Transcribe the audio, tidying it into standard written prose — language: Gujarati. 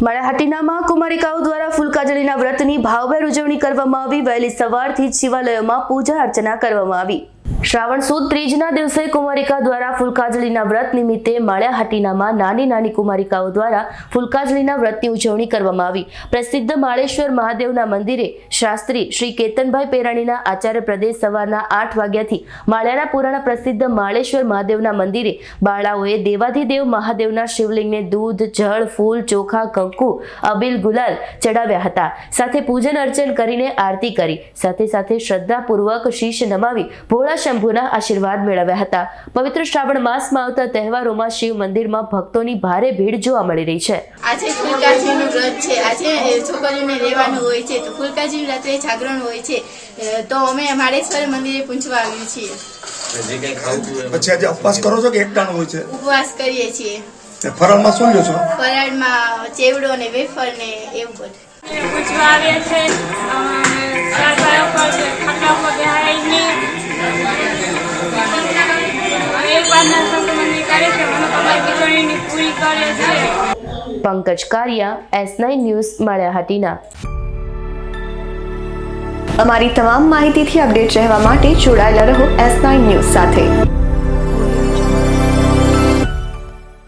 માળિયાહાટીનામાં કુમારિકાઓ દ્વારા ફૂલકાજળીના વ્રતની ભાવભેર ઉજવણી કરવામાં આવી। વહેલી સવારથી જ શિવાલયોમાં પૂજા અર્ચના કરવામાં આવી। શ્રાવણ સુદ ત્રીજના દિવસે કુમારિકા દ્વારા ફૂલકાજળીના વ્રત નિમિત્તે માળિયાહાટીનામાં નાની કુમારિકાઓ દ્વારા ફૂલકાજળીના વ્રતની ઉજવણી કરવામાં આવી। પ્રસિદ્ધ માળેશ્વર મહાદેવના મંદિરે શાસ્ત્રી શ્રી કેતનભાઈ પેરાણીના આચાર્ય પ્રદેશ સવારના 8 વાગ્યાથી માળિયાના પુરાણા પ્રસિદ્ધ માળેશ્વર મહાદેવના મંદિરે બાળાઓએ દેવાધિદેવ મહાદેવના શિવલિંગને દૂધ, જળ, ફૂલ, ચોખા, કંકુ, અબીલ, ગુલાલ ચડાવ્યા હતા। સાથે પૂજન અર્ચન કરીને આરતી કરી સાથે શ્રદ્ધાપૂર્વક શીશ નમાવી ભોળા શંભુના આશીર્વાદ મેળવ્યા હતા। પવિત્ર શ્રાવણ માસમાં આવતા તહેવારોમાં શિવ મંદિરમાં ભક્તોની ભારે ભીડ જોવા મળી રહી છે। આજે ફૂલકાજીનું વ્રત છે। આજે છોકરીઓને રહેવાનું હોય છે તો ફૂલકાજી રાત્રે જાગરણ હોય છે તો અમે માળેશ્વર મંદિરે પૂંજવા આવ્યું છીએ। પછી આજે ઉપવાસ કરો છો કે એકટાણું હોય છે? ઉપવાસ કરીએ છીએ। ફરાળમાં શું લ્યો છો? ફરાળમાં ચેવડો ને વેફર ને એવું બધું પૂછવા આવે છે। Pankaj Kariya, S9 news, Maliya Hatina. અમારી તમામ માહિતીથી અપડેટ રહેવા માટે જોડાયેલા રહો S9 ન્યૂઝ સાથે।